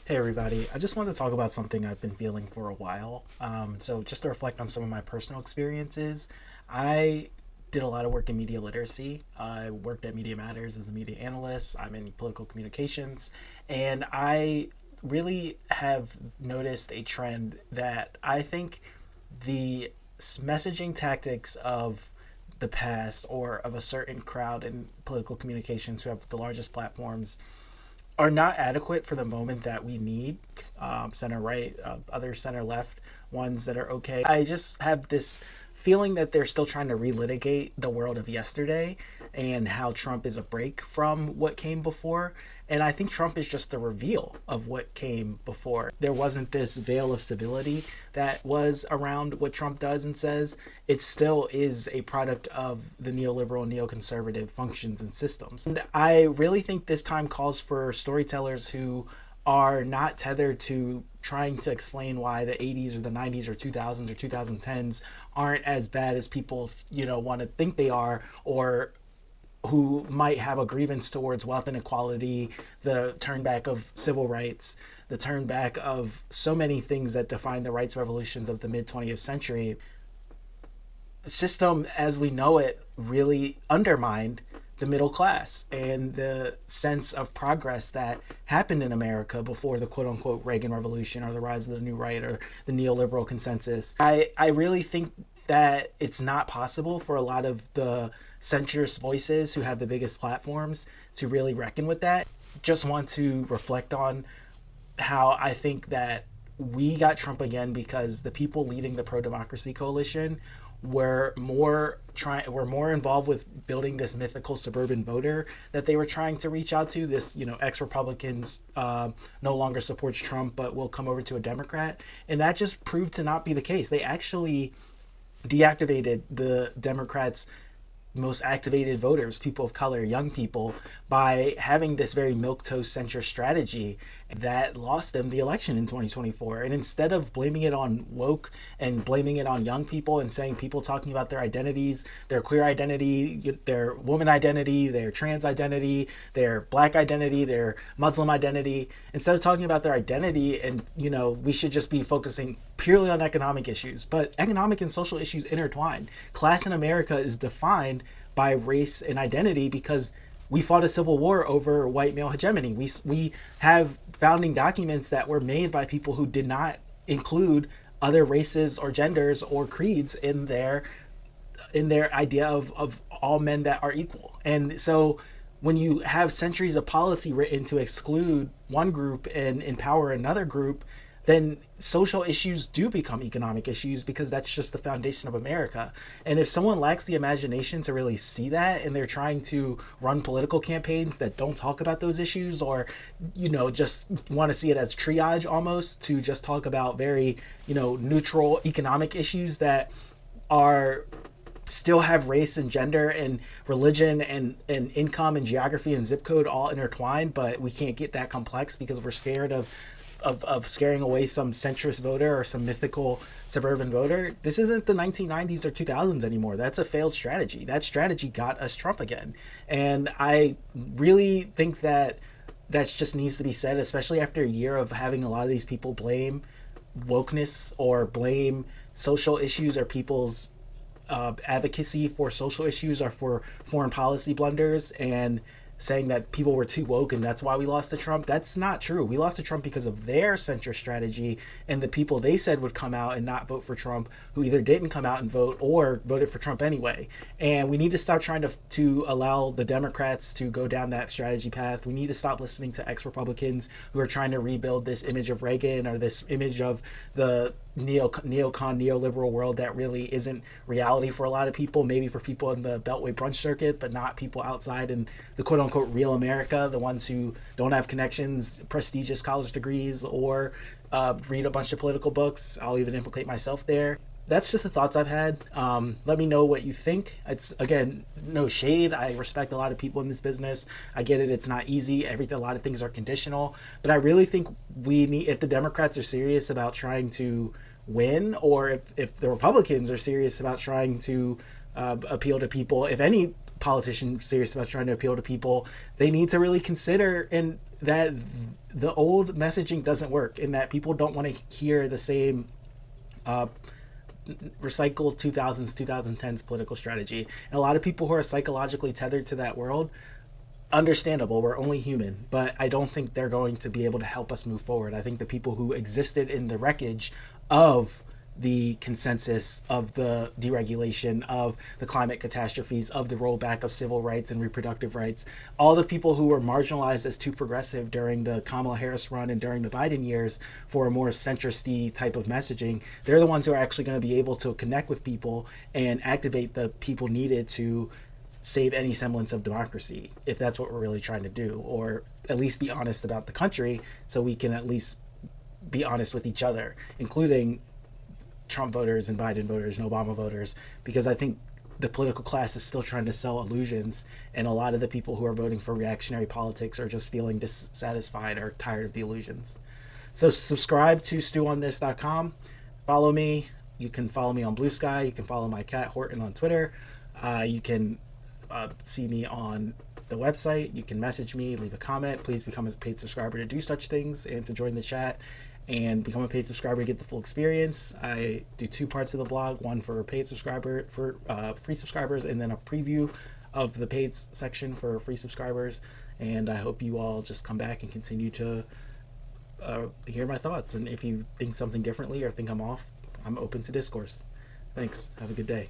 Hey everybody, I just wanted to talk about something I've been feeling for a while. So just to reflect on some of my personal experiences, I did a lot of work in media literacy. I worked at Media Matters as a media analyst. I'm in political communications, and I really have noticed a trend that I think the messaging tactics of the past or of a certain crowd in political communications who have the largest platforms are not adequate for the moment that we need. Center right, other center left ones that are okay. I just have this feeling that they're still trying to relitigate the world of yesterday and how Trump is a break from what came before. And I think Trump is just the reveal of what came before. There wasn't this veil of civility that was around what Trump does and says. It still is a product of the neoliberal, neoconservative functions and systems. And I really think this time calls for storytellers who are not tethered to trying to explain why the 80s or the 90s or 2000s or 2010s aren't as bad as people, want to think they are, or who might have a grievance towards wealth inequality, the turnback of civil rights, the turnback of so many things that define the rights revolutions of the mid 20th century. System as we know it really undermined the middle class and the sense of progress that happened in America before the quote unquote Reagan Revolution or the rise of the new right or the neoliberal consensus. I really think that it's not possible for a lot of the centrist voices who have the biggest platforms to really reckon with that. Just want to reflect on how I think that we got Trump again because the people leading the pro-democracy coalition were more involved with building this mythical suburban voter that they were trying to reach out to. This, ex-Republicans no longer supports Trump but will come over to a Democrat, and that just proved to not be the case. They actually deactivated the Democrats' most activated voters, people of color, young people, by having this very milquetoast centrist strategy that lost them the election in 2024. And instead of blaming it on woke and blaming it on young people and saying people talking about their identities, their queer identity, their woman identity, their trans identity, their black identity, their Muslim identity, instead of talking about their identity and, we should just be focusing purely on economic issues. But economic and social issues intertwine. Class in America is defined by race and identity because we fought a civil war over white male hegemony. We have founding documents that were made by people who did not include other races or genders or creeds in their idea of all men that are equal. And so when you have centuries of policy written to exclude one group and empower another group, then social issues do become economic issues because that's just the foundation of America. And if someone lacks the imagination to really see that and they're trying to run political campaigns that don't talk about those issues or, just want to see it as triage almost to just talk about very, neutral economic issues that are still have race and gender and religion and income and geography and zip code all intertwined, but we can't get that complex because we're scared of scaring away some centrist voter or some mythical suburban voter. This isn't the 1990s or 2000s anymore. That's a failed strategy. That strategy got us Trump again. And I really think that just needs to be said, especially after a year of having a lot of these people blame wokeness or blame social issues or people's advocacy for social issues or for foreign policy blunders and saying that people were too woke and that's why we lost to Trump. That's not true. We lost to Trump because of their centrist strategy and the people they said would come out and not vote for Trump who either didn't come out and vote or voted for Trump anyway. And we need to stop trying to allow the Democrats to go down that strategy path. We need to stop listening to ex-Republicans who are trying to rebuild this image of Reagan or this image of the neoliberal world that really isn't reality for a lot of people, maybe for people in the Beltway brunch circuit, but not people outside in the quote unquote real America, the ones who don't have connections, prestigious college degrees, or read a bunch of political books. I'll even implicate myself there. That's just the thoughts I've had. Let me know what you think. It's, again, no shade. I respect a lot of people in this business. I get it. It's not easy. A lot of things are conditional. But I really think if the Democrats are serious about trying to win, or if the Republicans are serious about trying to appeal to people, if any politician is serious about trying to appeal to people, they need to really consider that the old messaging doesn't work, in that people don't want to hear the same uh, recycled 2000s 2010s political strategy. And a lot of people who are psychologically tethered to that world, understandable, we're only human, but I don't think they're going to be able to help us move forward. I think the people who existed in the wreckage of the consensus, of the deregulation, of the climate catastrophes, of the rollback of civil rights and reproductive rights, all the people who were marginalized as too progressive during the Kamala Harris run and during the Biden years for a more centrist type of messaging, they're the ones who are actually going to be able to connect with people and activate the people needed to save any semblance of democracy, if that's what we're really trying to do, or at least be honest about the country, so we can at least be honest with each other, including Trump voters and Biden voters and Obama voters, because I think the political class is still trying to sell illusions, and a lot of the people who are voting for reactionary politics are just feeling dissatisfied or tired of the illusions. So subscribe to stewonthis.com. Follow me. You can follow me on Blue Sky. You can follow my cat Horton on Twitter. You can see me on the website. You can message me, leave a comment. Please become a paid subscriber to do such things and to join the chat and become a paid subscriber to get the full experience. I do 2 parts of the blog, one for paid subscriber, for free subscribers, and then a preview of the paid section for free subscribers. And I hope you all just come back and continue to hear my thoughts. And if you think something differently or think I'm off, I'm open to discourse. Thanks. Have a good day.